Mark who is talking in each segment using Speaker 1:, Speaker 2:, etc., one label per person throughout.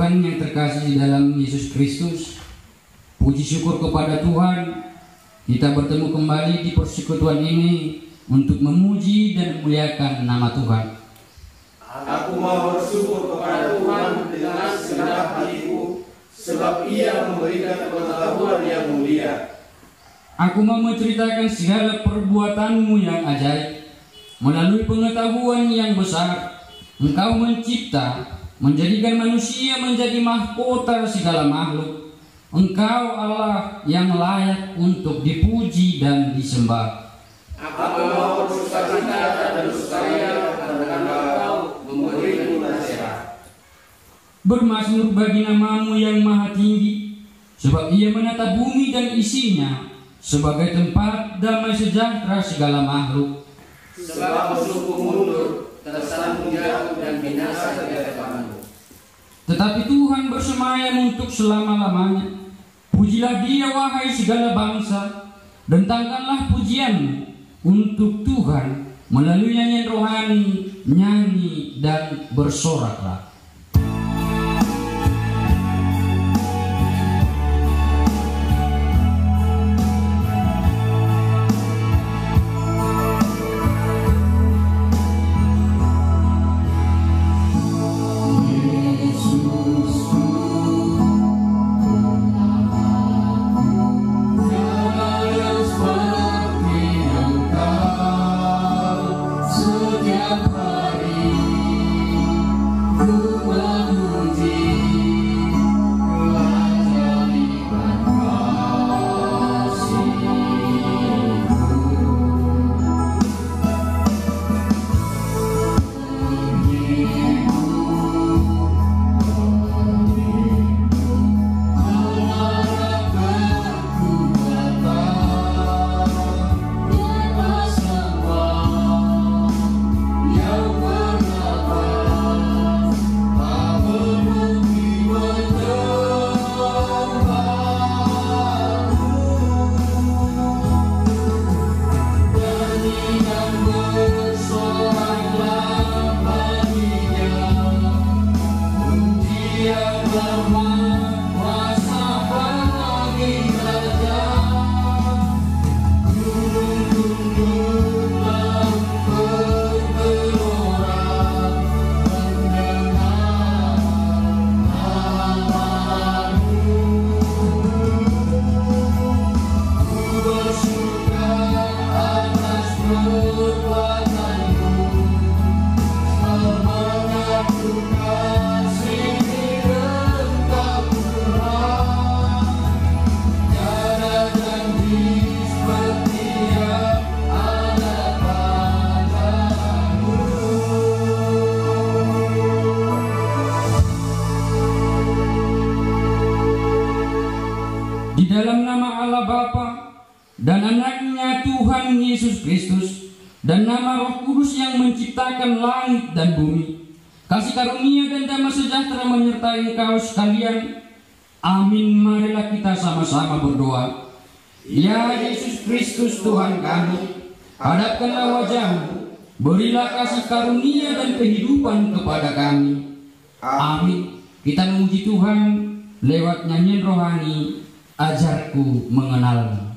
Speaker 1: Tuhan yang terkasih di dalam Yesus Kristus, puji syukur kepada Tuhan, kita bertemu kembali di persekutuan ini untuk memuji dan memuliakan nama Tuhan.
Speaker 2: Aku mau bersyukur kepada Tuhan dengan segenap hatiku, sebab Ia memberikan pengetahuan yang mulia.
Speaker 1: Aku mau menceritakan segala perbuatanmu yang ajaib. Melalui pengetahuan yang besar, Engkau mencipta, menjadikan manusia menjadi mahkota segala makhluk. Engkau Allah yang layak untuk dipuji dan disembah.
Speaker 2: Aku mau bersukacita dan bersukaria karena Engkau memberiku nasihat.
Speaker 1: Bermazmur bagi namamu yang maha tinggi, sebab Ia menata bumi dan isinya sebagai tempat damai sejahtera segala makhluk.
Speaker 2: Sebab musuhku mundur, tersandung jatuh dan binasa di hadapanmu.
Speaker 1: Tetapi Tuhan bersemayam untuk selama-lamanya. Pujilah Dia wahai segala bangsa, bentangkanlah pujianmu untuk Tuhan melalui nyanyian rohani, nyanyi dan bersoraklah. Di dalam nama Allah Bapa dan Anaknya Tuhan Yesus Kristus dan nama Roh Kudus yang menciptakan langit dan bumi, kasih karunia dan damai sejahtera menyertai engkau sekalian. Amin. Marilah kita sama-sama berdoa. Ya Yesus Kristus Tuhan kami, hadapkanlah wajah-Mu, berilah kasih karunia dan kehidupan kepada kami. Amin. Kita memuji Tuhan lewat nyanyian rohani, Ajarku Mengenalmu.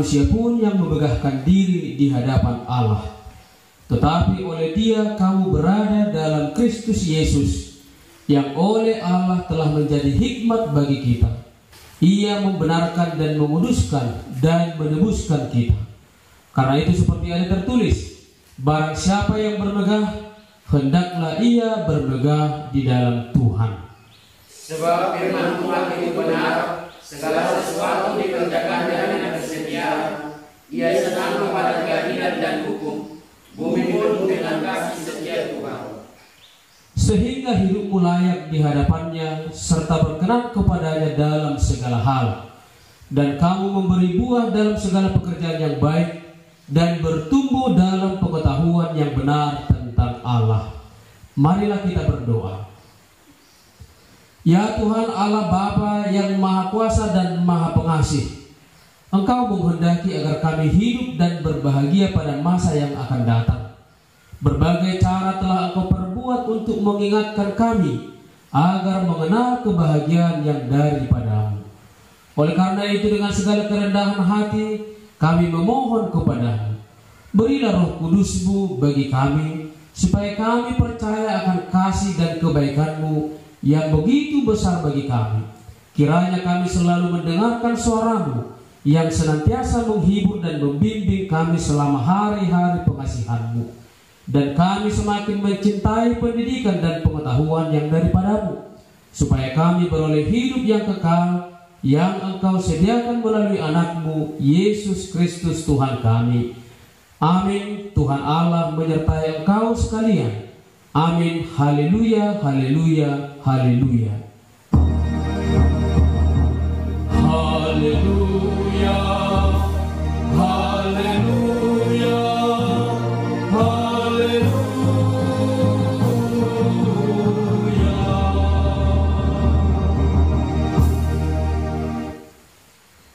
Speaker 1: manusia pun yang memegahkan diri di hadapan Allah. Tetapi oleh Dia kamu berada dalam Kristus Yesus, yang oleh Allah telah menjadi hikmat bagi kita. Ia membenarkan dan menguduskan dan menebuskan kita. Karena itu seperti ada tertulis, barang siapa yang bermegah, hendaklah ia bermegah di dalam Tuhan.
Speaker 2: Sebab firman Tuhan itu benar, segala sesuatu dikerjakannya dengan kesetiaan. Ia senang kepada keadilan dan hukum, bumi pun dengan kasih setia Tuhan.
Speaker 1: Sehingga hidupmu layak di hadapannya, serta berkenan kepadanya dalam segala hal. Dan kamu memberi buah dalam segala pekerjaan yang baik, dan bertumbuh dalam pengetahuan yang benar tentang Allah. Marilah kita berdoa. Ya Tuhan Allah Bapa yang Maha Kuasa dan Maha Pengasih, Engkau menghendaki agar kami hidup dan berbahagia pada masa yang akan datang. Berbagai cara telah Engkau perbuat untuk mengingatkan kami agar mengenal kebahagiaan yang daripada-Mu. Oleh karena itu, dengan segala kerendahan hati kami memohon kepada-Mu, berilah Roh Kudus-Mu bagi kami, supaya kami percaya akan kasih dan kebaikan-Mu yang begitu besar bagi kami. Kiranya kami selalu mendengarkan suara-Mu yang senantiasa menghibur dan membimbing kami selama hari-hari pengasihan-Mu, dan kami semakin mencintai pendidikan dan pengetahuan yang daripada-Mu, supaya kami beroleh hidup yang kekal yang Engkau sediakan melalui anak-Mu Yesus Kristus Tuhan kami. Amin. Tuhan Allah menyertai engkau sekalian. Amin. Haleluya, haleluya, haleluya. Haleluya, haleluya, haleluya.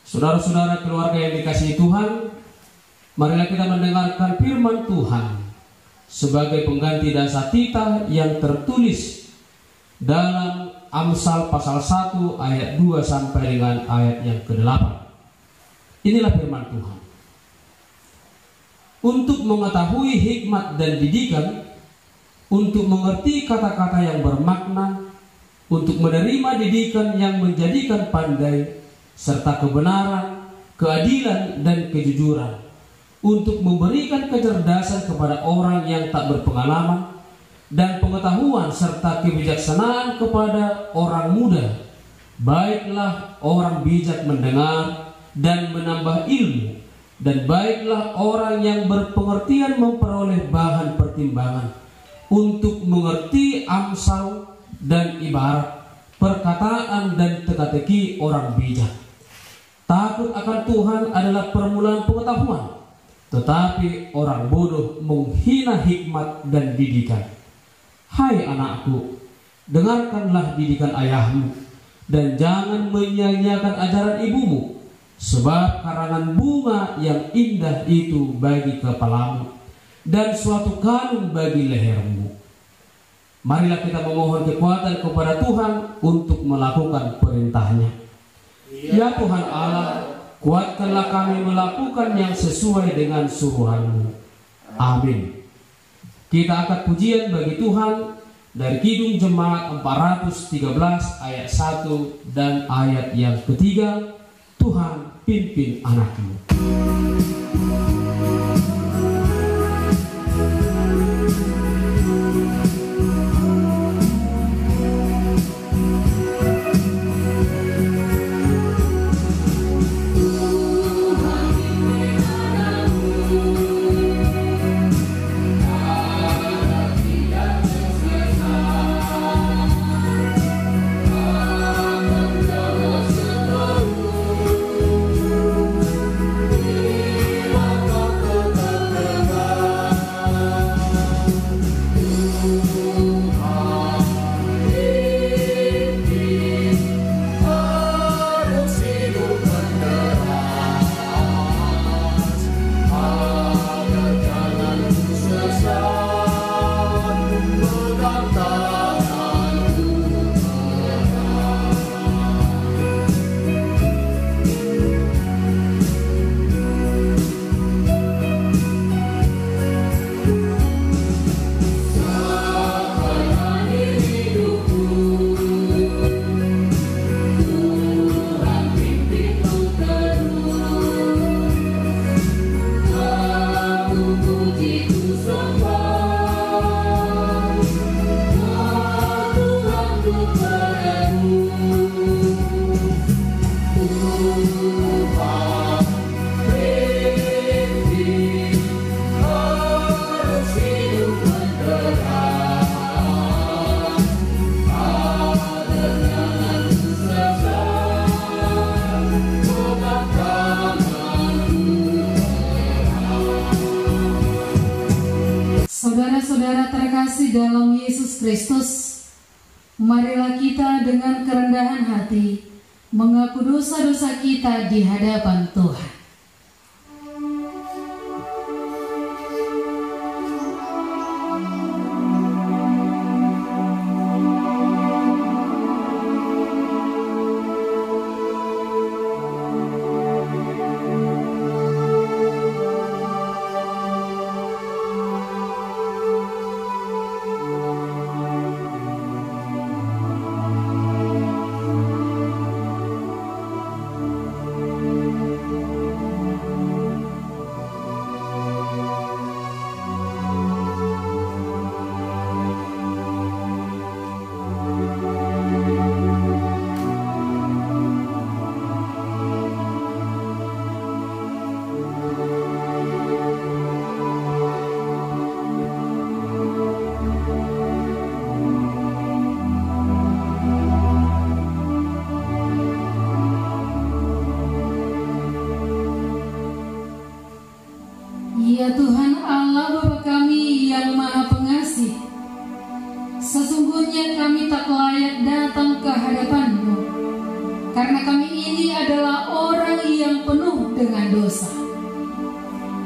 Speaker 1: Saudara-saudara keluarga yang dikasihi Tuhan, marilah kita mendengarkan firman Tuhan sebagai pengganti dasar kita yang tertulis dalam Amsal pasal 1 ayat 2 sampai dengan ayat yang ke-8. Inilah firman Tuhan. Untuk mengetahui hikmat dan didikan, untuk mengerti kata-kata yang bermakna, untuk menerima didikan yang menjadikan pandai, serta kebenaran, keadilan, dan kejujuran, untuk memberikan kecerdasan kepada orang yang tak berpengalaman, dan pengetahuan serta kebijaksanaan kepada orang muda. Baiklah orang bijak mendengar dan menambah ilmu, dan baiklah orang yang berpengertian memperoleh bahan pertimbangan untuk mengerti amsal dan ibarat, perkataan dan teka-teki orang bijak. Takut akan Tuhan adalah permulaan pengetahuan, tetapi orang bodoh menghina hikmat dan didikan. Hai anakku, dengarkanlah didikan ayahmu, dan jangan menyia-nyiakan ajaran ibumu, sebab karangan bunga yang indah itu bagi kepalamu, dan suatu kalung bagi lehermu. Marilah kita memohon kekuatan kepada Tuhan untuk melakukan perintahnya. Ya Tuhan Allah, kuatkanlah kami melakukan yang sesuai dengan suruhan-Mu. Amin. Kita angkat pujian bagi Tuhan dari Kidung Jemaat 413 ayat 1 dan ayat yang ketiga. Tuhan pimpin anak-Mu.
Speaker 3: Saudara-saudara terkasih dalam Yesus Kristus, marilah kita dengan kerendahan hati mengaku dosa-dosa kita di hadapan Tuhan. Ya Tuhan Allah Bapa kami yang Maha Pengasih, sesungguhnya kami tak layak datang ke hadapan-Mu, karena kami ini adalah orang yang penuh dengan dosa.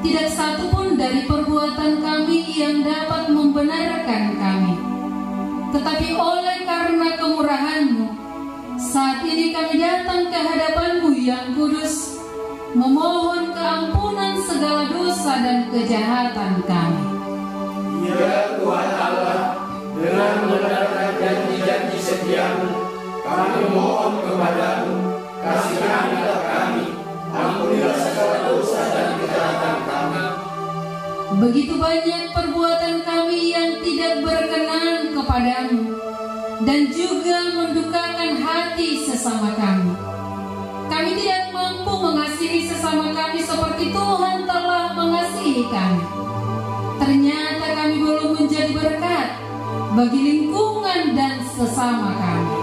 Speaker 3: Tidak satu pun dari perbuatan kami yang dapat membenarkan kami. Tetapi oleh karena kemurahan-Mu, saat ini kami datang ke hadapan-Mu yang kudus, memohon keampunan segala dosa dan kejahatan kami.
Speaker 2: Ya Tuhan Allah, dengan mendengarkan janji-janji setia-Mu, kami mohon kepada-Mu, kasihanilah kami, ampunilah segala dosa dan kejahatan kami.
Speaker 3: Begitu banyak perbuatan kami yang tidak berkenan kepada-Mu, dan juga mendukakan hati sesama kami. Kami tidak mampu mengasihi sesama kami seperti Tuhan telah mengasihi kami. Ternyata kami belum menjadi berkat bagi lingkungan dan sesama kami.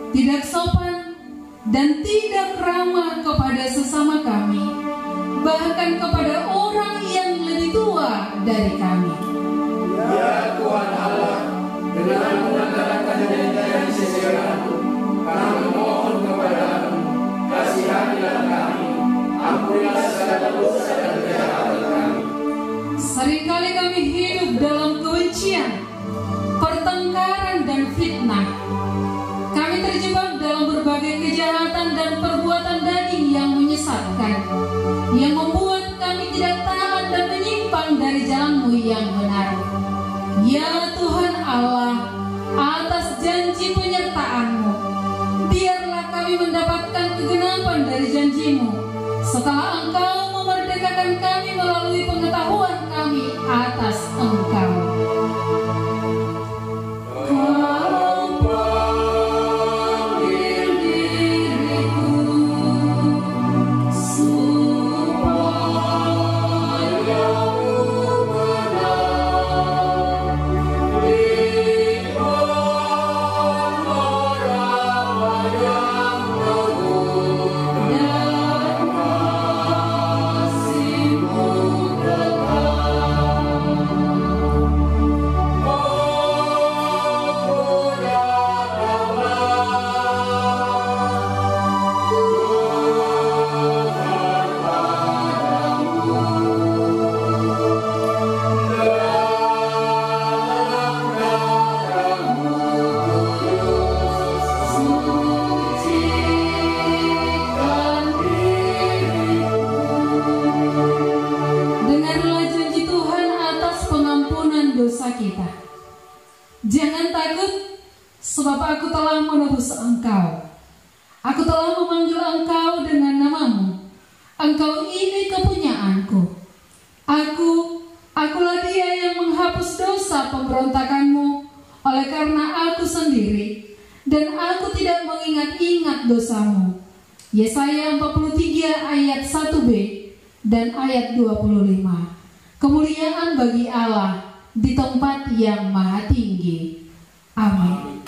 Speaker 3: Tidak sopan dan tidak ramah kepada sesama kami, bahkan kepada orang yang lebih tua dari kami.
Speaker 2: Ya Tuhan Allah, dengan mendengarkan janji-janji setia-Mu, kami mohon kepada-Mu, kasihanilah kami, ampunilah segala dosa dan kejahatan kami.
Speaker 3: Seringkali kami hidup dalam kebencian, pertengkaran dan fitnah. Kami terjebak dalam berbagai kejahatan dan perbuatan daging yang menyesatkan, yang membuat kami tidak taat dan menyimpang dari jalan-Mu yang benar. Ya Tuhan Allah, atas janji penyertaan-Mu, biarlah kami mendapatkan kegenapan dari janji-Mu, setelah Engkau memerdekakan kami melalui pengetahuan kami atas Engkau. Engkau. Aku telah memanggil Engkau dengan namamu. Engkau ini kepunyaanku. Akulah Dia yang menghapus dosa pemberontakanmu oleh karena aku sendiri, dan aku tidak mengingat-ingat dosamu. Yesaya 43 ayat 1b dan ayat 25. Kemuliaan bagi Allah di tempat yang maha tinggi. Amin.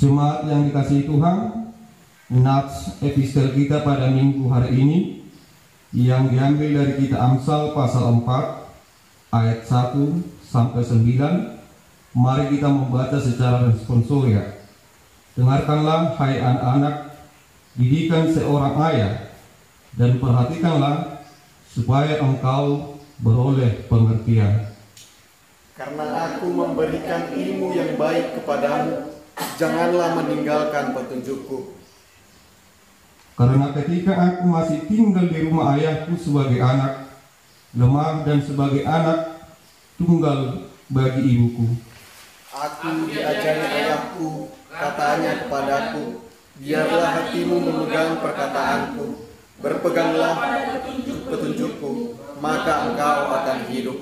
Speaker 4: Jemaat yang dikasihi Tuhan, nats epistel kita pada minggu hari ini yang diambil dari kitab Amsal pasal 4 ayat 1 sampai 9. Mari kita membaca secara responsoria. Dengarkanlah hai anak-anak, didikan seorang ayah, dan perhatikanlah supaya engkau beroleh pengertian.
Speaker 5: Karena aku memberikan ilmu yang baik kepadamu, janganlah meninggalkan petunjukku.
Speaker 4: Karena ketika aku masih tinggal di rumah ayahku sebagai anak, lemah dan sebagai anak tunggal bagi ibuku,
Speaker 5: aku diajari ayahku, katanya kepadaku, biarlah hatimu memegang perkataanku, berpeganglah petunjukku, maka engkau akan hidup.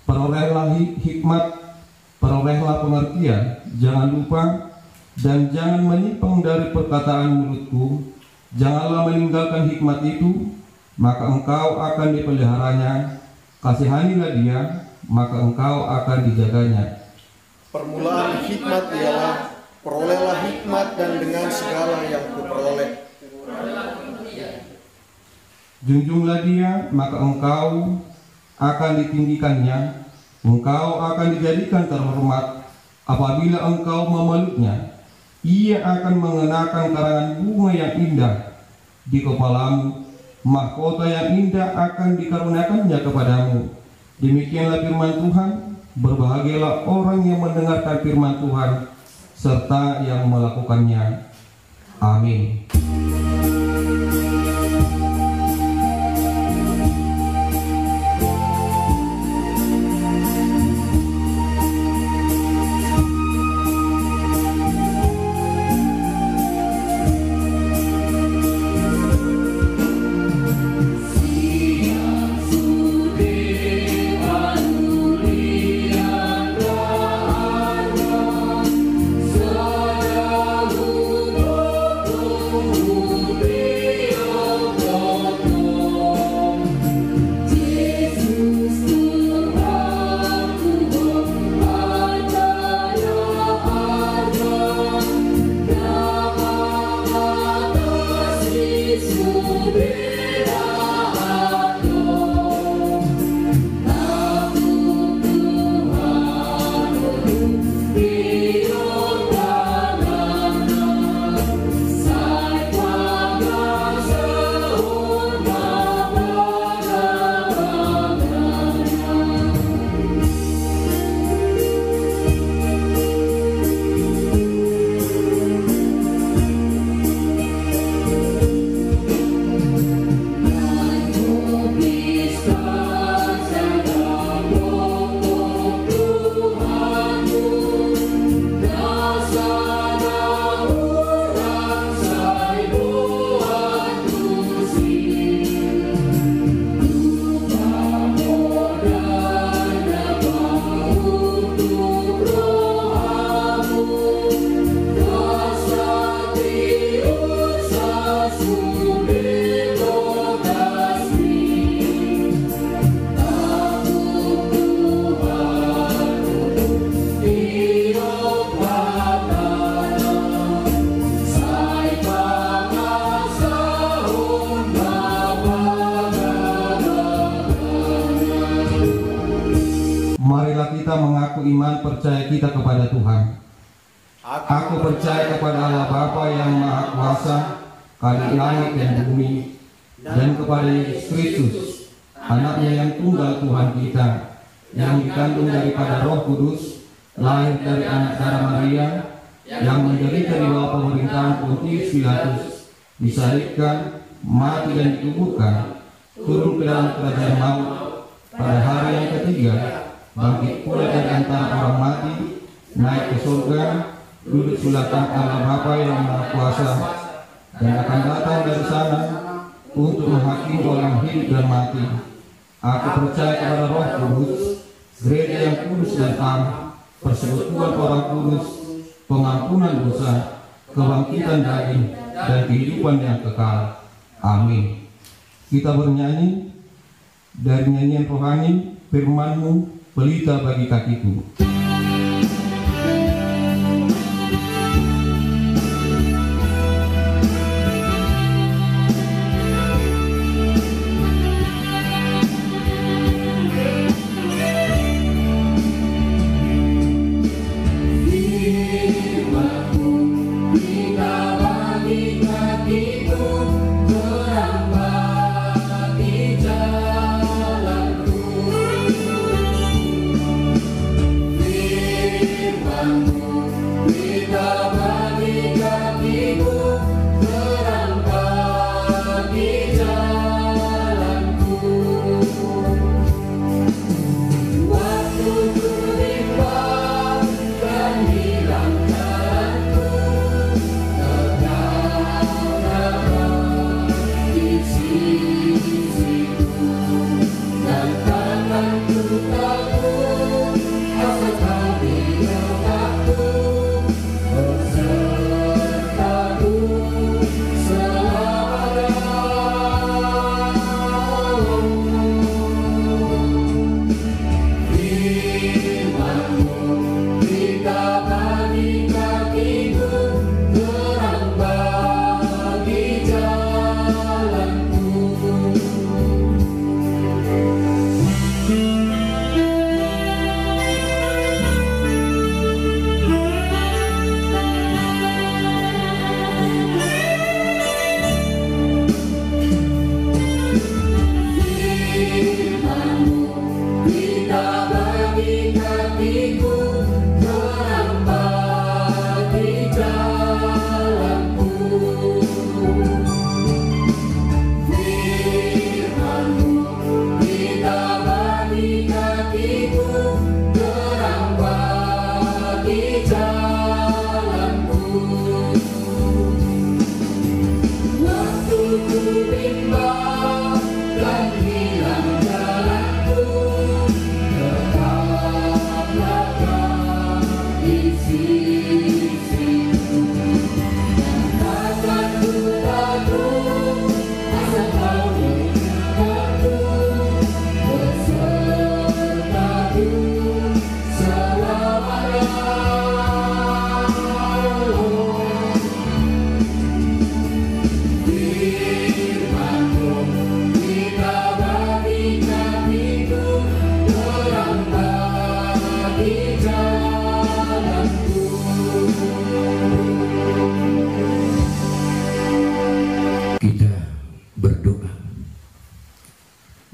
Speaker 4: Perolehlah hikmat, perolehlah pengertian, jangan lupa, dan jangan menyimpang dari perkataan mulutku. Janganlah meninggalkan hikmat itu, maka engkau akan dipeliharanya. Kasihanilah dia, maka engkau akan dijaganya.
Speaker 5: Permulaan hikmat ialah, perolehlah hikmat dan dengan segala yang kuperoleh.
Speaker 4: Junjunglah dia, maka engkau akan ditinggikannya. Engkau akan dijadikan terhormat. Apabila engkau memeluknya, ia akan mengenakan karangan bunga yang indah di kepalamu. Mahkota yang indah akan dikaruniakannya kepadamu. Demikianlah firman Tuhan. Berbahagialah orang yang mendengarkan firman Tuhan serta yang melakukannya. Amin.
Speaker 6: Saudara
Speaker 4: mengaku iman percaya kita kepada Tuhan. Aku percaya kepada Allah Bapa yang Maha Kuasa, Khalik langit dan bumi, dan kepada Yesus Kristus, Anaknya yang tunggal Tuhan kita, yang dikandung daripada Roh Kudus, lahir dari anak darah Maria, yang menderita di bawah pemerintahan Pontius Pilatus, disalibkan, mati dan dikuburkan, turun ke dalam kerajaan maut, pada hari yang ketiga bangkit pula dari antara orang mati, naik ke surga, duduk sebelah kanan Allah Bapa yang Maha Kuasa, dan akan datang dari sana untuk menghakimi orang hidup dan mati. Aku percaya kepada Roh Kudus, gereja yang kudus dan am, persekutuan orang kudus, pengampunan dosa, kebangkitan daging, dan kehidupan yang kekal. Amin. Kita bernyanyi dari nyanyian rohani, Firman-Mu pelita bagi kakiku.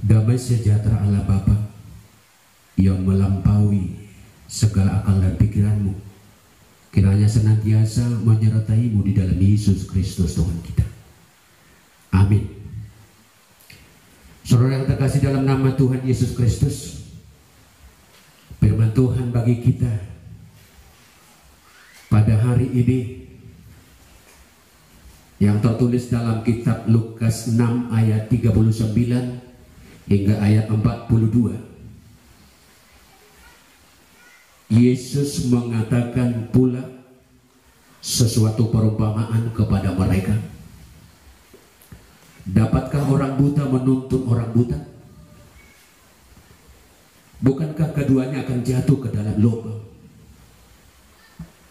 Speaker 6: Damai sejahtera Allah Bapa yang melampaui segala akal dan pikiranmu, kiranya senantiasa menyertaimu di dalam Yesus Kristus Tuhan kita. Amin. Saudara yang terkasih dalam nama Tuhan Yesus Kristus, firman Tuhan bagi kita pada hari ini yang tertulis dalam kitab Lukas 6 ayat 39 hingga ayat 42. Yesus mengatakan pula sesuatu perumpamaan kepada mereka. Dapatkah orang buta menuntun orang buta? Bukankah keduanya akan jatuh ke dalam lubang?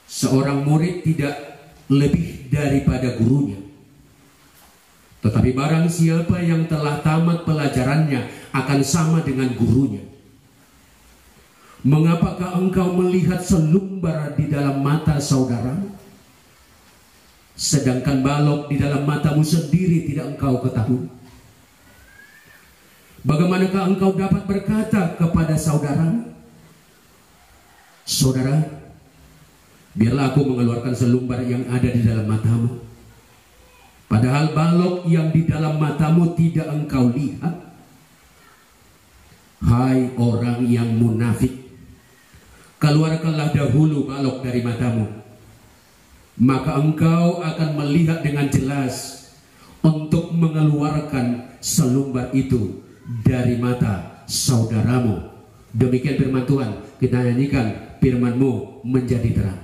Speaker 6: Seorang murid tidak lebih daripada gurunya. Tetapi barang siapa yang telah tamat pelajarannya akan sama dengan gurunya. Mengapakah engkau melihat selumbar di dalam mata saudara, sedangkan balok di dalam matamu sendiri tidak engkau ketahui? Bagaimanakah engkau dapat berkata kepada saudara, saudara, biarlah aku mengeluarkan selumbar yang ada di dalam matamu, padahal balok yang di dalam matamu tidak engkau lihat? Hai orang yang munafik, keluarkanlah dahulu balok dari matamu, maka engkau akan melihat dengan jelas untuk mengeluarkan selumbar itu dari mata saudaramu. Demikian firman Tuhan. Kita nyanyikan firman-Mu menjadi terang.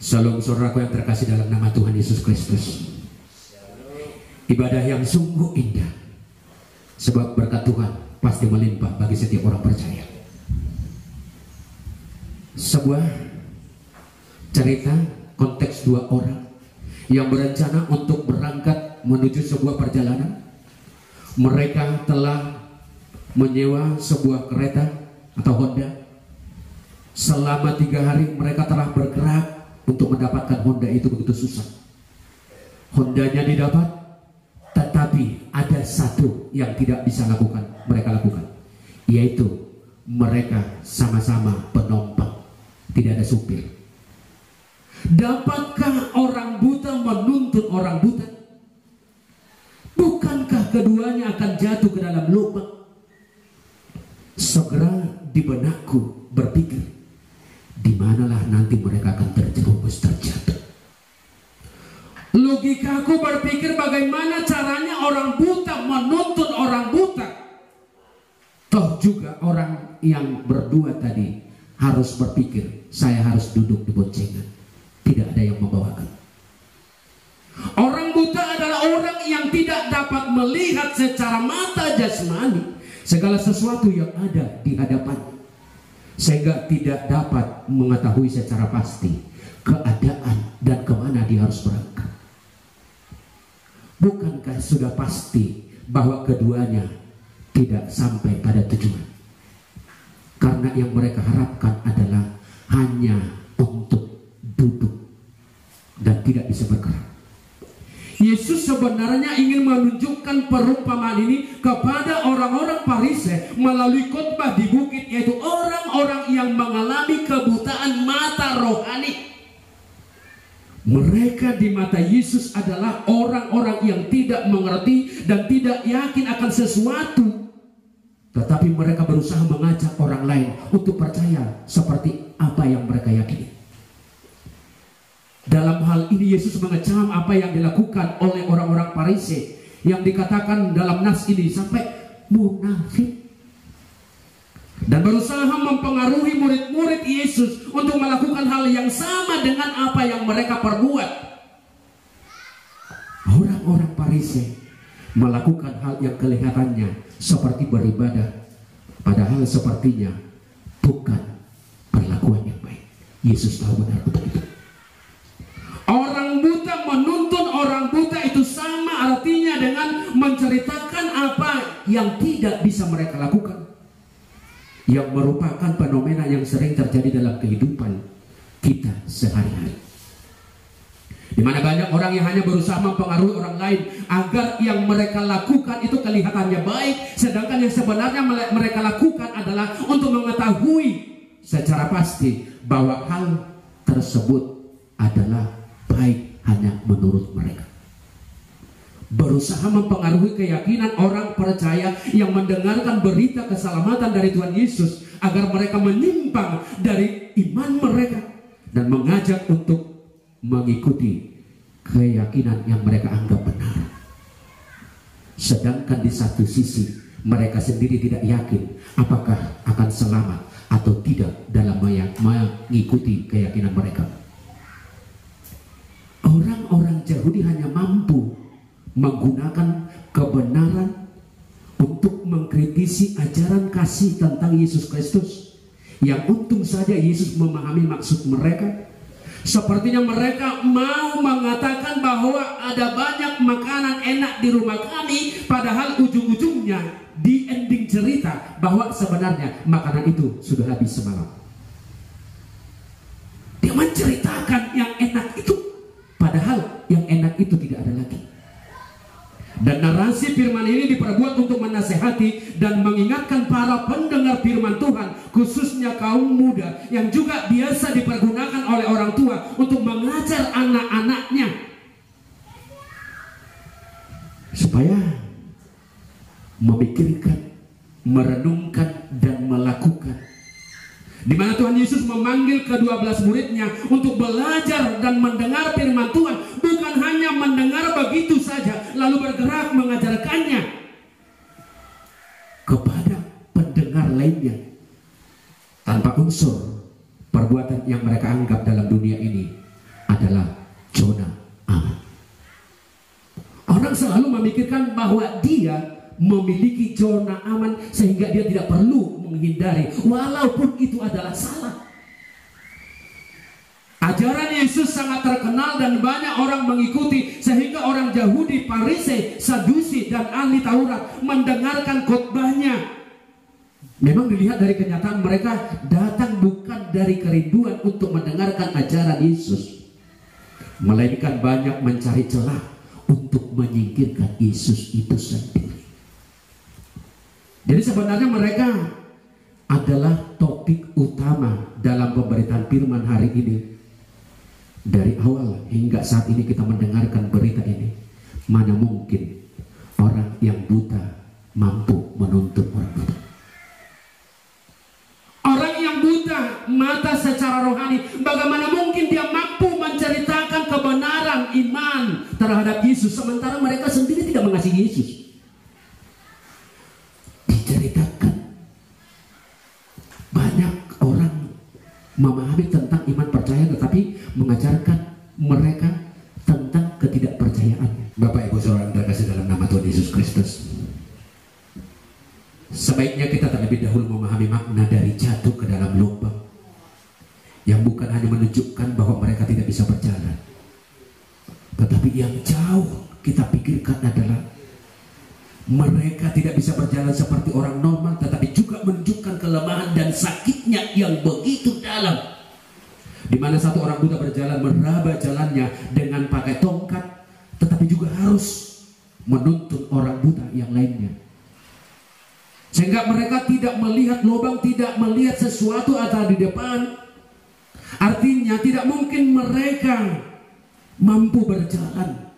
Speaker 6: Shalom saudaraku yang terkasih dalam nama Tuhan Yesus Kristus. Ibadah yang sungguh indah, sebab berkat Tuhan pasti melimpah bagi setiap orang percaya. Sebuah cerita konteks dua orang yang berencana untuk berangkat menuju sebuah perjalanan. Mereka telah menyewa sebuah kereta atau Honda. Selama 3 hari mereka telah bergerak untuk mendapatkan Honda itu begitu susah. Hondanya didapat, tetapi ada satu yang tidak bisa mereka lakukan, yaitu mereka sama-sama penumpang, tidak ada supir. Dapatkah orang buta menuntut orang buta? Bukankah keduanya akan jatuh ke dalam lubang? Segera di benakku berpikir, di manalah nanti mereka akan terjerumus terjatuh. Logikaku berpikir, bagaimana caranya orang buta menuntut orang buta? Toh juga orang yang berdua tadi harus berpikir, saya harus duduk di boncengan, tidak ada yang membawakan. Orang buta adalah orang yang tidak dapat melihat secara mata jasmani segala sesuatu yang ada di hadapannya, sehingga tidak dapat mengetahui secara pasti keadaan dan kemana dia harus berangkat. Bukankah sudah pasti bahwa keduanya tidak sampai pada tujuan? Karena yang mereka harapkan adalah hanya untuk duduk dan tidak bisa bergerak. Yesus sebenarnya ingin menunjukkan perumpamaan ini kepada orang-orang Farisi melalui khotbah di bukit, yaitu orang-orang yang mengalami kebutaan mata rohani. Mereka di mata Yesus adalah orang-orang yang tidak mengerti dan tidak yakin akan sesuatu, tetapi mereka berusaha mengajak orang lain untuk percaya seperti apa yang mereka yakini. Dalam hal ini Yesus mengecam apa yang dilakukan oleh orang-orang Farisi yang dikatakan dalam nas ini sampai munafik, dan berusaha mempengaruhi murid-murid Yesus untuk melakukan hal yang sama dengan apa yang mereka perbuat. Orang-orang Farisi melakukan hal yang kelihatannya seperti beribadah, padahal sepertinya bukan perlakuan yang baik. Yesus tahu benar betul itu. Orang buta menuntun orang buta itu sama artinya dengan menceritakan apa yang tidak bisa mereka lakukan, yang merupakan fenomena yang sering terjadi dalam kehidupan kita sehari-hari, di mana banyak orang yang hanya berusaha mempengaruhi orang lain agar yang mereka lakukan itu kelihatannya baik, sedangkan yang sebenarnya mereka lakukan adalah untuk mengetahui secara pasti bahwa hal tersebut adalah baik hanya menurut mereka. Berusaha mempengaruhi keyakinan orang percaya yang mendengarkan berita keselamatan dari Tuhan Yesus agar mereka menyimpang dari iman mereka dan mengajak untuk mengikuti keyakinan yang mereka anggap benar. Sedangkan di satu sisi mereka sendiri tidak yakin apakah akan selamat atau tidak dalam mengikuti keyakinan mereka. Orang-orang Yahudi hanya mampu menggunakan kebenaran untuk mengkritisi ajaran kasih tentang Yesus Kristus, yang untung saja Yesus memahami maksud mereka. Sepertinya mereka mau mengatakan bahwa ada banyak makanan enak di rumah kami, padahal ujung-ujungnya di ending cerita bahwa sebenarnya makanan itu sudah habis semalam. Dia menceritakan yang enak itu, padahal yang enak itu tidak ada lagi. Dan narasi firman ini diperbuat untuk menasehati dan mengingatkan para pendengar firman Tuhan, khususnya kaum muda yang juga biasa dipergunakan oleh orang tua untuk mengajar anak-anaknya, supaya memikirkan, merenungkan, dan melakukan. Di mana Tuhan Yesus memanggil ke-12 muridnya untuk belajar dan mendengar firman Tuhan, bukan hanya mendengar begitu saja lalu bergerak mengajarkannya kepada pendengar lainnya tanpa unsur perbuatan yang mereka anggap dalam dunia ini adalah zona aman. Orang selalu memikirkan bahwa dia memiliki zona aman sehingga dia tidak perlu menghindari, walaupun itu adalah salah. Ajaran Yesus sangat terkenal dan banyak orang mengikuti, sehingga orang Yahudi, Farisi, Sadusi, dan ahli Taurat mendengarkan khotbahnya. Memang dilihat dari kenyataan mereka datang bukan dari kerinduan untuk mendengarkan ajaran Yesus, melainkan banyak mencari celah untuk menyingkirkan Yesus itu sendiri. Jadi sebenarnya mereka adalah topik utama dalam pemberitaan firman hari ini. Dari awal hingga saat ini kita mendengarkan berita ini, mana mungkin orang yang buta mampu menuntun orang buta. Orang yang buta mata secara rohani, bagaimana mungkin dia mampu menceritakan kebenaran iman terhadap Yesus, sementara mereka sendiri tidak mengasihi Yesus. Diceritakan banyak orang memahami tentang iman percaya, tetapi mengajarkan mereka tentang ketidakpercayaan. Bapak Ibu Saudara yang terkasih dalam nama Tuhan Yesus Kristus, sebaiknya kita terlebih dahulu memahami makna dari jatuh ke dalam lubang, yang bukan hanya menunjukkan bahwa mereka tidak bisa berjalan, tetapi yang jauh kita pikirkan adalah mereka tidak bisa berjalan seperti orang normal, tetapi juga menunjukkan kelemahan dan sakitnya yang begitu dalam, di mana satu orang buta berjalan meraba jalannya dengan pakai tongkat, tetapi juga harus menuntun orang buta yang lainnya, sehingga mereka tidak melihat lubang, tidak melihat sesuatu ada di depan. Artinya tidak mungkin mereka mampu berjalan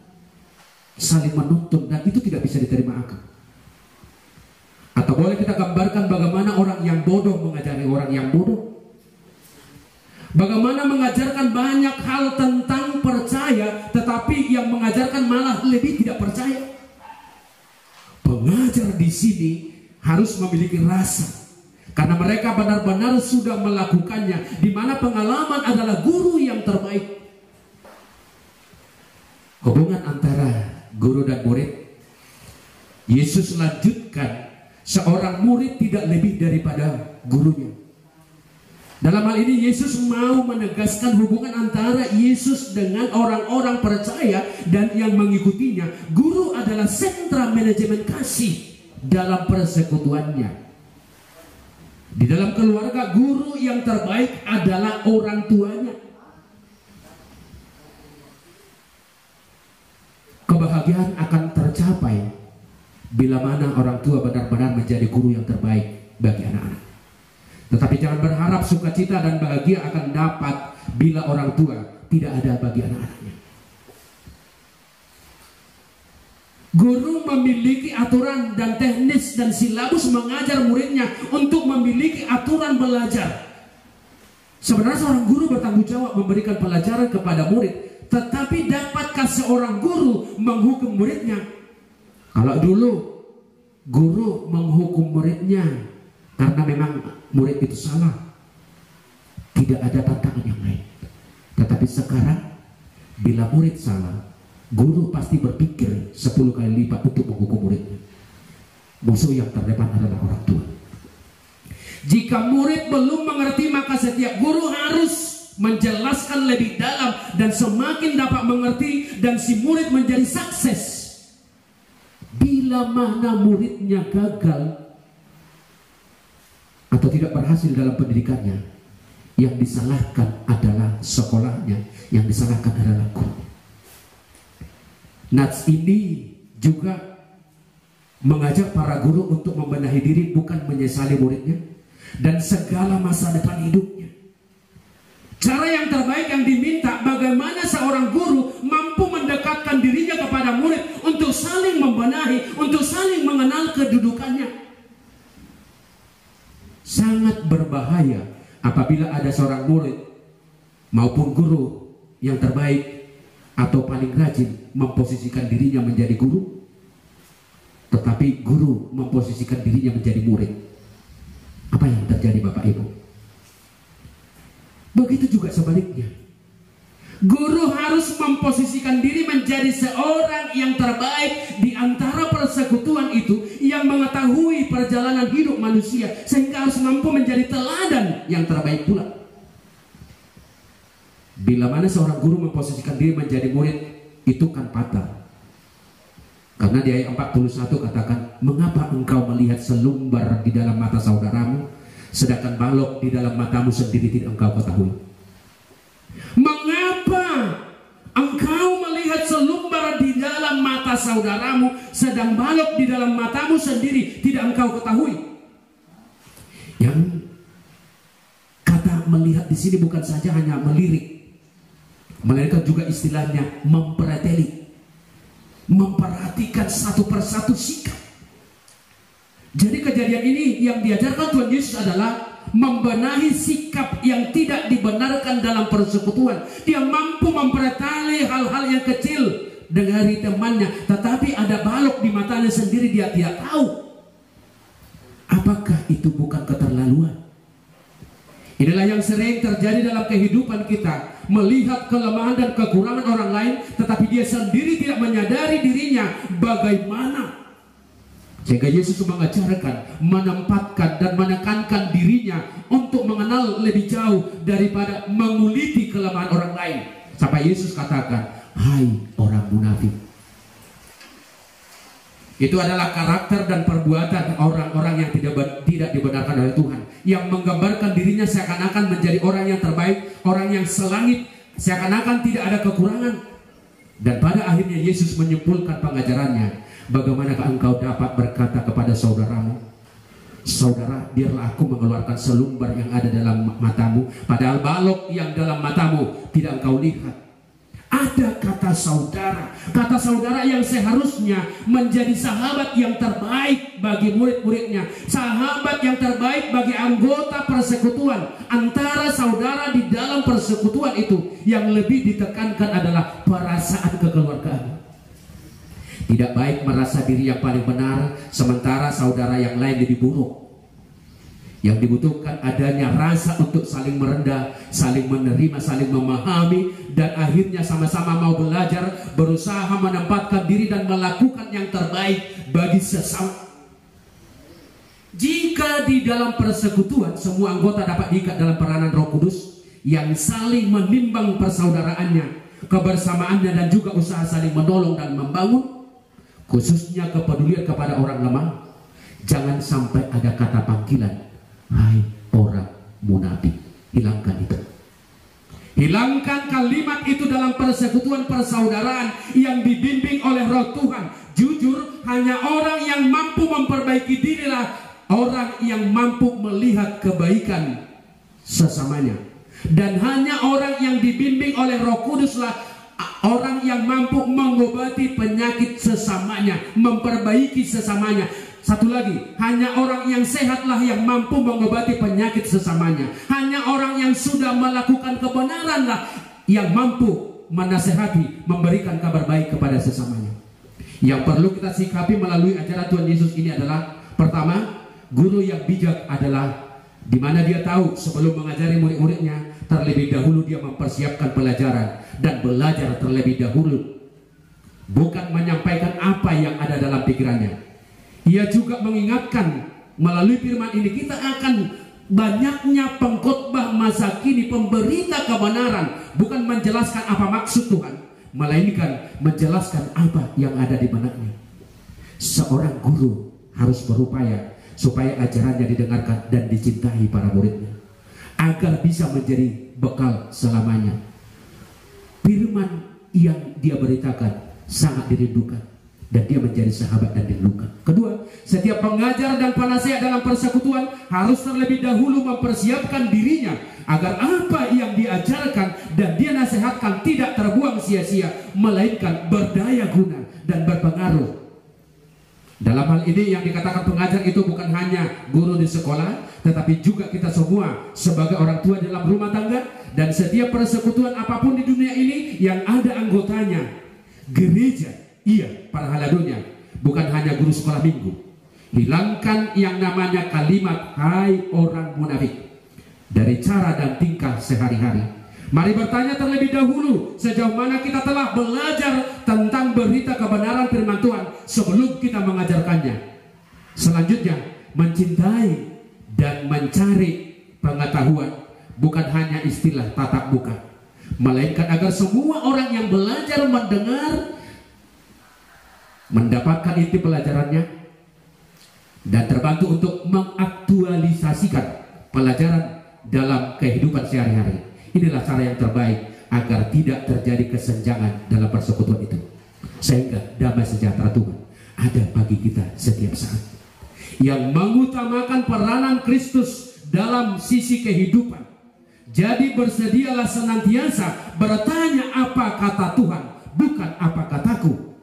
Speaker 6: saling menuntun, dan itu tidak bisa diterima akal. Atau boleh kita gambarkan bagaimana orang yang bodoh mengajari orang yang bodoh, bagaimana mengajarkan banyak hal tentang percaya, tetapi yang mengajarkan malah lebih tidak percaya. Pengajar di sini harus memiliki rasa, karena mereka benar-benar sudah melakukannya, di mana pengalaman adalah guru yang terbaik. Hubungan antara guru dan murid, Yesus lanjutkan, seorang murid tidak lebih daripada gurunya. Dalam hal ini Yesus mau menegaskan hubungan antara Yesus dengan orang-orang percaya dan yang mengikutinya. Guru adalah sentra manajemen kasih dalam persekutuannya. Di dalam keluarga, guru yang terbaik adalah orang tuanya. Kebahagiaan akan tercapai bila mana orang tua benar-benar menjadi guru yang terbaik bagi anak-anak. Tetapi jangan berharap sukacita dan bahagia akan dapat bila orang tua tidak ada bagi anak-anaknya. Guru memiliki aturan dan teknis dan silabus mengajar muridnya untuk memiliki aturan belajar. Sebenarnya seorang guru bertanggung jawab memberikan pelajaran kepada murid, tetapi dapatkah seorang guru menghukum muridnya? Kalau dulu guru menghukum muridnya karena memang murid itu salah, tidak ada tantangan yang lain. Tetapi sekarang bila murid salah, guru pasti berpikir 10 kali lipat untuk menghukum muridnya. Musuh yang terdepan adalah orang tua. Jika murid belum mengerti, maka setiap guru harus menjelaskan lebih dalam dan semakin dapat mengerti, dan si murid menjadi sukses. Bila mana muridnya gagal atau tidak berhasil dalam pendidikannya, yang disalahkan adalah sekolahnya, yang disalahkan adalah guru. Nats ini juga mengajak para guru untuk membenahi diri, bukan menyesali muridnya dan segala masa depan hidupnya. Cara yang terbaik yang diminta, bagaimana seorang guru mampu mendekatkan dirinya kepada murid untuk saling membenahi, untuk saling mengenal kedudukannya. Sangat berbahaya apabila ada seorang murid maupun guru yang terbaik atau paling rajin memposisikan dirinya menjadi guru, tetapi guru memposisikan dirinya menjadi murid. Apa yang terjadi Bapak Ibu? Begitu juga sebaliknya. Guru harus memposisikan diri menjadi seorang yang terbaik di antara persekutuan itu, yang mengetahui perjalanan hidup manusia, sehingga harus mampu menjadi teladan yang terbaik pula. Bila mana seorang guru memposisikan diri menjadi murid, itu kan patah. Karena di ayat 41 katakan, mengapa engkau melihat selumbar di dalam mata saudaramu, sedangkan balok di dalam matamu sendiri tidak engkau ketahui? Mengapa engkau melihat selumbar di dalam mata saudaramu, sedang balok di dalam matamu sendiri tidak engkau ketahui? Yang kata melihat di sini bukan saja hanya melirik, melainkan juga istilahnya mempreteli, memperhatikan satu persatu sikap. Jadi kejadian ini yang diajarkan Tuhan Yesus adalah membenahi sikap yang tidak dibenarkan dalam persekutuan. Dia mampu memperhatikan hal-hal yang kecil dari temannya, tetapi ada balok di matanya sendiri, dia tidak tahu. Apakah itu bukan keterlaluan? Inilah yang sering terjadi dalam kehidupan kita, melihat kelemahan dan kekurangan orang lain, tetapi dia sendiri tidak menyadari dirinya bagaimana. Sehingga Yesus mengajarkan, menempatkan dan menekankan dirinya untuk mengenal lebih jauh daripada menguliti kelemahan orang lain. Sampai Yesus katakan, hai orang munafik. Itu adalah karakter dan perbuatan orang-orang yang tidak dibenarkan oleh Tuhan, yang menggambarkan dirinya seakan-akan menjadi orang yang terbaik, orang yang selangit, seakan-akan tidak ada kekurangan. Dan pada akhirnya Yesus menyimpulkan pengajarannya, bagaimanakah engkau dapat berkata kepada saudaramu, saudara, biarlah aku mengeluarkan selumbar yang ada dalam matamu, padahal balok yang dalam matamu tidak engkau lihat. Ada kata saudara yang seharusnya menjadi sahabat yang terbaik bagi murid-muridnya, sahabat yang terbaik bagi anggota persekutuan. Antara saudara di dalam persekutuan itu, yang lebih ditekankan adalah perasaan kekeluargaan. Tidak baik merasa diri yang paling benar, sementara saudara yang lain lebih buruk. Yang dibutuhkan adanya rasa untuk saling merendah, saling menerima, saling memahami, dan akhirnya sama-sama mau belajar, berusaha menempatkan diri dan melakukan yang terbaik bagi sesama. Jika di dalam persekutuan semua anggota dapat diikat dalam peranan Roh Kudus yang saling menimbang persaudaraannya, kebersamaannya, dan juga usaha saling menolong dan membangun, khususnya kepedulian kepada orang lemah, jangan sampai ada kata panggilan, hai orang munafik. Hilangkan itu. Hilangkan kalimat itu dalam persekutuan persaudaraan yang dibimbing oleh Roh Tuhan. Jujur, hanya orang yang mampu memperbaiki dirilah orang yang mampu melihat kebaikan sesamanya. Dan hanya orang yang dibimbing oleh Roh Kuduslah orang yang mampu mengobati penyakit sesamanya, memperbaiki sesamanya. Satu lagi, hanya orang yang sehatlah yang mampu mengobati penyakit sesamanya. Hanya orang yang sudah melakukan kebenaranlah yang mampu menasehati, memberikan kabar baik kepada sesamanya. Yang perlu kita sikapi melalui ajaran Tuhan Yesus ini adalah, pertama, guru yang bijak adalah di mana dia tahu sebelum mengajari murid-muridnya, terlebih dahulu dia mempersiapkan pelajaran dan belajar terlebih dahulu, bukan menyampaikan apa yang ada dalam pikirannya. Ia juga mengingatkan melalui firman ini kita akan banyaknya pengkhotbah masa kini, pemberita kebenaran, bukan menjelaskan apa maksud Tuhan, melainkan menjelaskan apa yang ada di benaknya. Seorang guru harus berupaya supaya ajarannya didengarkan dan dicintai para muridnya, agar bisa menjadi bekal selamanya. Firman yang dia beritakan sangat dirindukan, dan dia menjadi sahabat dan dirindukan. Kedua, setiap pengajar dan penasehat dalam persekutuan harus terlebih dahulu mempersiapkan dirinya agar apa yang diajarkan dan dia nasihatkan tidak terbuang sia-sia, melainkan berdaya guna dan berpengaruh. Dalam hal ini yang dikatakan pengajar itu bukan hanya guru di sekolah, tetapi juga kita semua sebagai orang tua dalam rumah tangga. Dan setiap persekutuan apapun di dunia ini yang ada anggotanya, gereja, iya, para haladonya, bukan hanya guru sekolah minggu. Hilangkan yang namanya kalimat hai orang munafik dari cara dan tingkah sehari-hari. Mari bertanya terlebih dahulu sejauh mana kita telah belajar tentang berita kebenaran firman Tuhan sebelum kita mengajarkannya. Selanjutnya, mencintai dan mencari pengetahuan bukan hanya istilah tatap muka, melainkan agar semua orang yang belajar mendengar mendapatkan inti pelajarannya dan terbantu untuk mengaktualisasikan pelajaran dalam kehidupan sehari-hari. Inilah cara yang terbaik agar tidak terjadi kesenjangan dalam persekutuan itu, sehingga damai sejahtera Tuhan ada bagi kita setiap saat, yang mengutamakan peranan Kristus dalam sisi kehidupan. Jadi bersedialah senantiasa bertanya apa kata Tuhan, bukan apa kataku.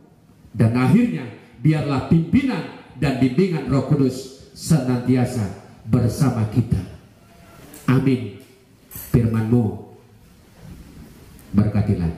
Speaker 6: Dan akhirnya biarlah pimpinan dan bimbingan Roh Kudus senantiasa bersama kita. Amin. Firman-Mu berkatilah.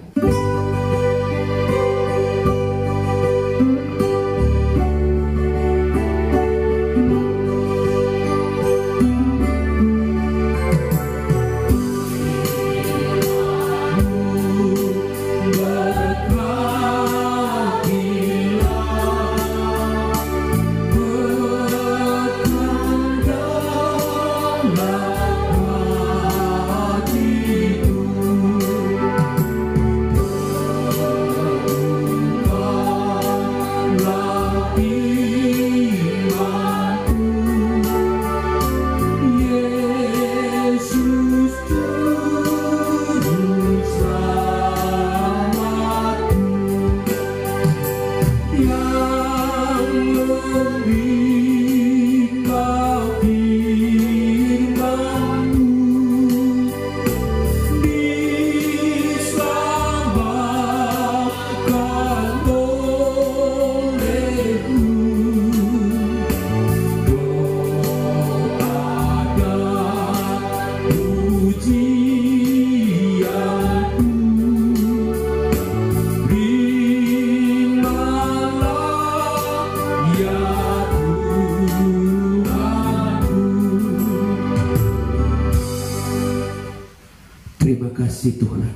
Speaker 6: Tuhan,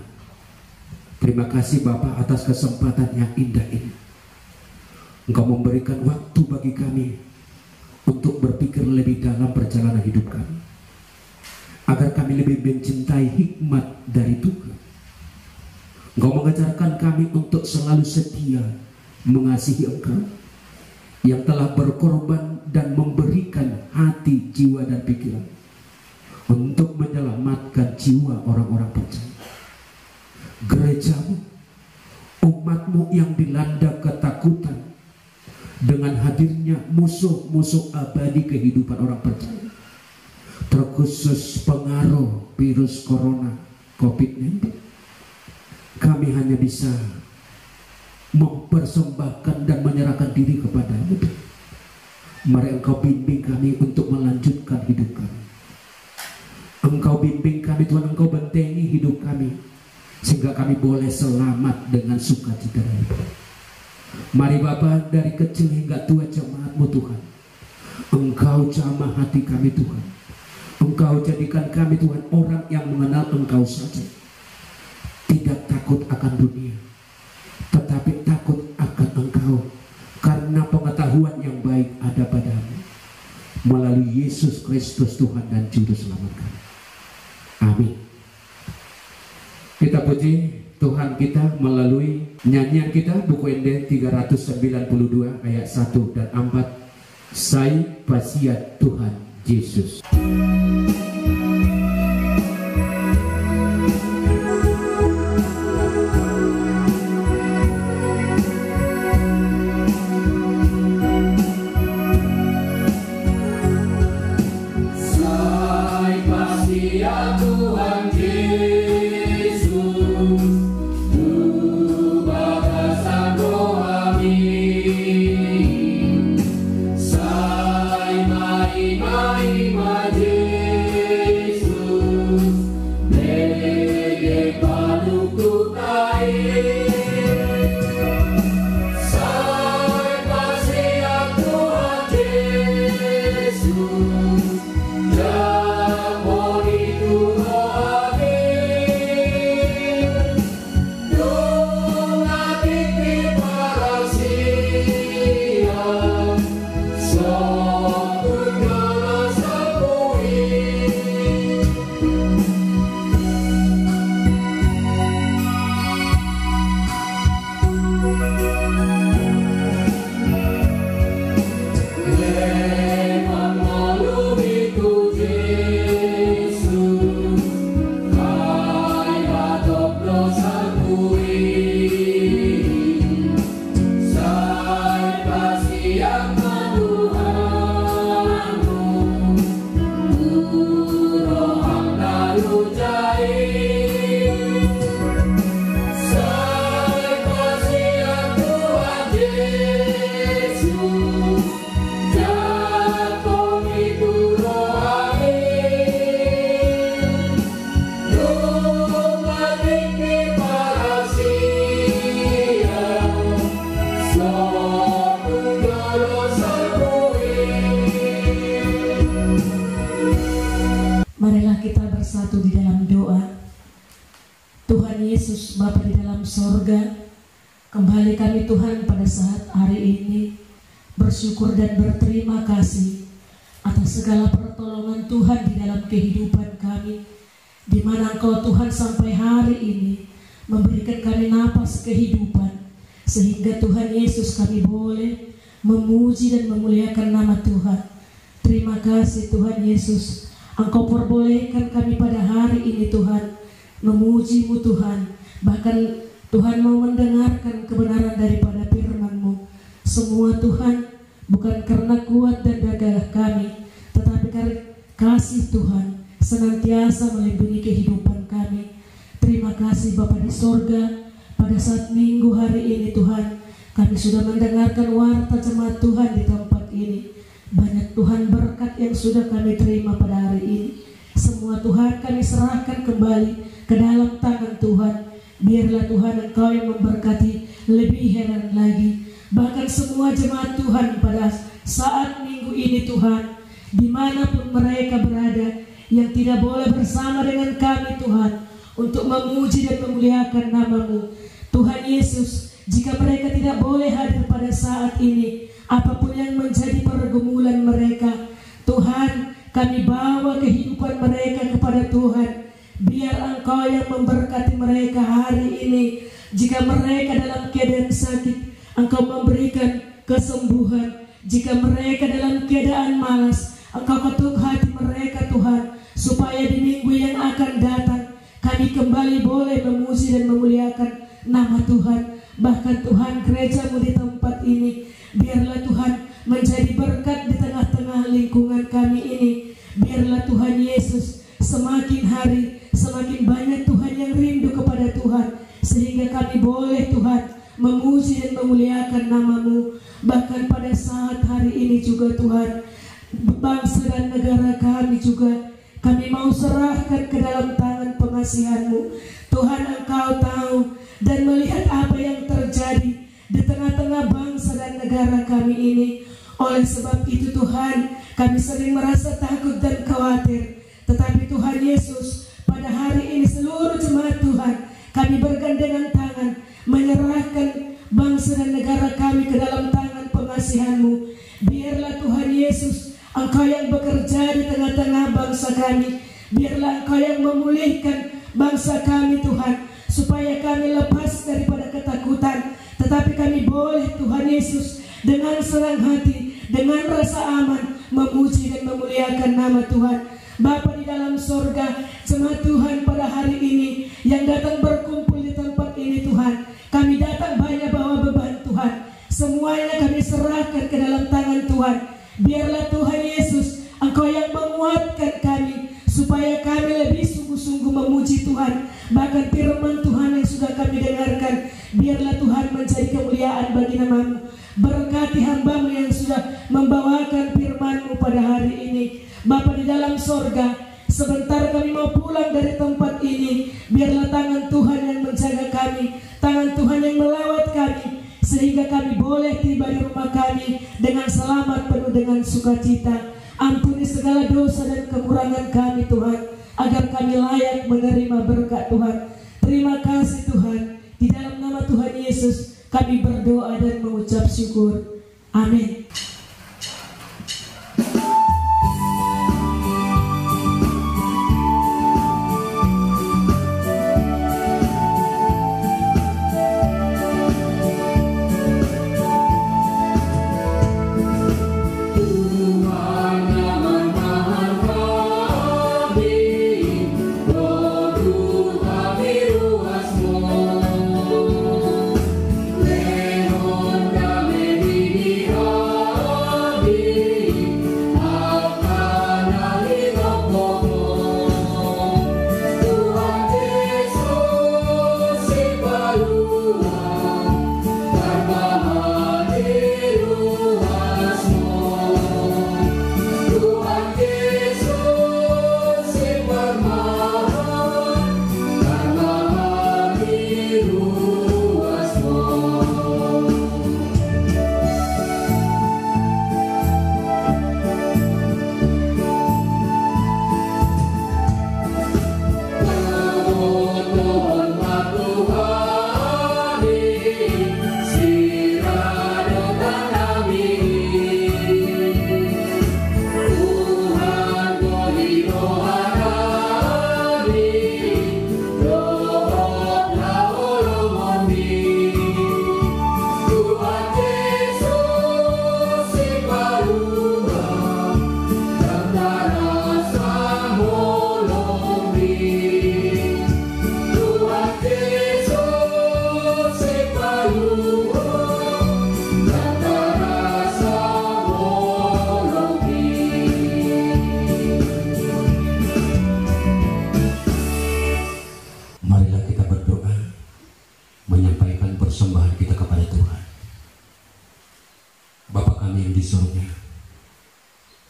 Speaker 6: terima kasih Bapa atas kesempatan yang indah ini. Engkau memberikan waktu bagi kami untuk berpikir lebih dalam perjalanan hidup kami, agar kami lebih mencintai hikmat dari Tuhan. Engkau mengajarkan kami untuk selalu setia mengasihi Engkau yang telah berkorban dan memberikan hati, jiwa, dan pikiran untuk menyelamatkan jiwa orang-orang percaya. Gerejamu, umatmu yang dilanda ketakutan dengan hadirnya musuh-musuh abadi kehidupan orang percaya, terkhusus pengaruh virus corona COVID-19, kami hanya bisa mempersembahkan dan menyerahkan diri kepada-Mu. Mari Engkau bimbing kami untuk melanjutkan hidup kami. Engkau bimbing kami Tuhan, Engkau bentengi hidup kami, sehingga kami boleh selamat dengan sukacita. Mari Bapa, dari kecil hingga tua jemaat-Mu Tuhan, Engkau jamah hati kami Tuhan. Engkau jadikan kami Tuhan orang yang mengenal Engkau saja, tidak takut akan dunia, tetapi takut akan Engkau, karena pengetahuan yang baik ada padamu melalui Yesus Kristus Tuhan dan Juru Selamat kami. Amin. Kita puji Tuhan kita melalui nyanyian kita, buku ND 392 ayat 1 dan 4. Saya pasiat Tuhan Yesus.
Speaker 3: Marilah kita bersatu di dalam doa. Tuhan Yesus, Bapa di dalam sorga, kembali kami Tuhan pada saat hari ini bersyukur dan berterima kasih atas segala pertolongan Tuhan di dalam kehidupan kami, di mana Engkau Tuhan sampai hari ini memberikan kami napas kehidupan, sehingga Tuhan Yesus kami boleh memuji dan memuliakan nama Tuhan. Terima kasih Tuhan Yesus, Engkau perbolehkan kami pada hari ini Tuhan memuji-Mu Tuhan. Bahkan Tuhan mau mendengarkan kebenaran daripada firman-Mu. Semua Tuhan bukan karena kuat dan gagah kami, tetapi karena kasih Tuhan senantiasa melindungi kehidupan kami. Terima kasih Bapa di sorga, pada saat minggu hari ini Tuhan, kami sudah mendengarkan warta jemaat Tuhan di tempat ini. Banyak Tuhan berkat yang sudah kami terima pada hari ini. Semua Tuhan kami serahkan kembali ke dalam tangan Tuhan. Biarlah Tuhan Engkau yang memberkati lebih heran lagi. Bahkan semua jemaat Tuhan pada saat minggu ini Tuhan, dimanapun mereka berada, yang tidak boleh bersama dengan kami Tuhan untuk memuji dan memuliakan nama-Mu. Tuhan Yesus,
Speaker 7: jika mereka tidak boleh hadir pada saat ini, apapun yang menjadi pergumulan mereka, Tuhan, kami bawa kehidupan mereka kepada Tuhan. Biar Engkau yang memberkati mereka hari ini. Jika mereka dalam keadaan sakit, Engkau memberikan kesembuhan. Jika mereka dalam keadaan malas, Engkau ketuk hati mereka Tuhan, supaya di minggu yang akan datang kami kembali boleh memuji dan memuliakan nama Tuhan. Bahkan Tuhan, gereja-Mu di tempat ini, biarlah Tuhan menjadi berkat di tengah-tengah lingkungan kami ini. Biarlah Tuhan Yesus, semakin hari semakin banyak Tuhan yang rindu kepada Tuhan, sehingga kami boleh Tuhan memuji dan memuliakan nama-Mu. Bahkan pada saat hari ini juga Tuhan, bangsa dan negara kami juga kami mau serahkan ke dalam tangan pengasihan-Mu. Tuhan, Engkau tahu dan melihat apa yang terjadi di tengah-tengah bangsa dan negara kami ini. Oleh sebab itu Tuhan, kami sering merasa takut dan khawatir. Tetapi Tuhan Yesus, pada hari ini seluruh jemaat Tuhan, kami bergandengan tangan menyerahkan bangsa dan negara kami ke dalam tangan pengasihan-Mu. Biarlah Tuhan Yesus, Engkau yang bekerja di tengah-tengah bangsa kami. Biarlah Engkau yang memulihkan bangsa kami Tuhan, supaya kami lepas daripada ketakutan, tetapi kami boleh Tuhan Yesus dengan senang hati, dengan rasa aman memuji dan memuliakan nama Tuhan. Bapa di dalam sorga, jemaat Tuhan pada hari ini yang datang berkumpul di tempat ini Tuhan, kami datang banyak bawa beban Tuhan. Semuanya kami serahkan ke dalam tangan Tuhan. Biarlah Tuhan Yesus, Engkau yang menguatkan kami, supaya kami lebih sungguh-sungguh memuji Tuhan. Bahkan firman Tuhan yang sudah kami dengarkan, biarlah Tuhan menjadi kemuliaan bagi nama-Mu. Berkati hamba-Mu yang sudah membawakan firman-Mu pada hari ini. Bapa di dalam sorga, sebentar kami mau pulang dari tempat ini, biarlah tangan Tuhan yang menjaga kami, tangan Tuhan yang melawat kami, sehingga kami boleh tiba di rumah kami dengan selamat penuh dengan sukacita. Ampuni segala dosa dan kekurangan kami Tuhan, agar kami layak menerima berkat Tuhan. Terima kasih Tuhan. Di dalam nama Tuhan Yesus kami berdoa dan mengucap syukur. Amin.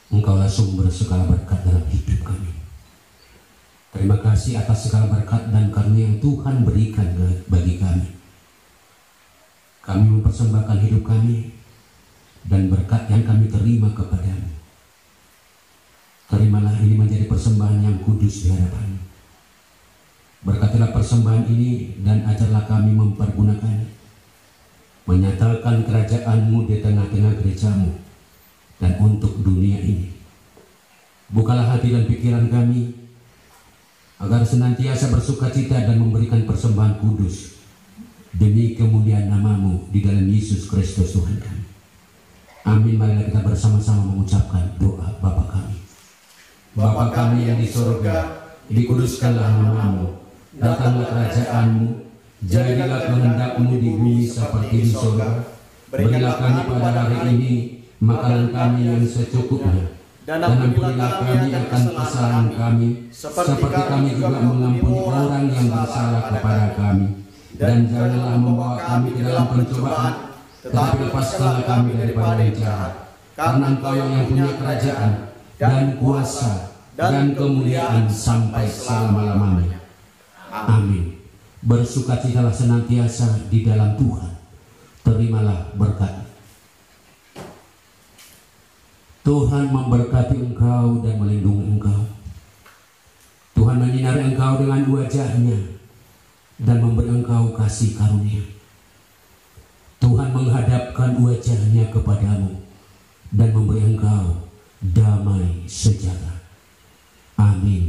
Speaker 6: Engkaulah sumber segala berkat dalam hidup kami. Terima kasih atas segala berkat dan karunia yang Tuhan berikan bagi kami. Kami mempersembahkan hidup kami dan berkat yang kami terima kepada-Mu. Terimalah ini menjadi persembahan yang kudus di hadapan-Mu. Berkatilah persembahan ini dan ajarlah kami mempergunakannya menyatakan kerajaan-Mu di tengah-tengah gereja-Mu dan untuk dunia ini. Bukalah hati dan pikiran kami agar senantiasa bersukacita dan memberikan persembahan kudus demi kemuliaan nama-Mu di dalam Yesus Kristus Tuhan kami. Amin. Marilah kita bersama-sama mengucapkan doa Bapa kami. Bapa kami yang di sorga, dikuduskanlah nama-Mu, datanglah kerajaan-Mu, jadilah kehendak-Mu di bumi seperti di sorga. Berilah kami pada hari ini makanan kami yang secukupnya, dan ampunilah kami akan kesalahan kami, seperti kami juga mengampuni orang yang bersalah kepada kami. Dan janganlah membawa kami ke dalam pencobaan, tetapi lepaskanlah kami daripada yang jahat. Karena Engkau yang punya kerajaan dan kuasa dan kemuliaan sampai selama-lamanya. Amin. Bersukacitalah senantiasa di dalam Tuhan. Terimalah berkat. Tuhan memberkati engkau dan melindungi engkau. Tuhan menyinari engkau dengan wajah-Nya dan memberi engkau kasih karunia. Tuhan menghadapkan wajah-Nya kepadamu dan memberi engkau damai sejahtera. Amin.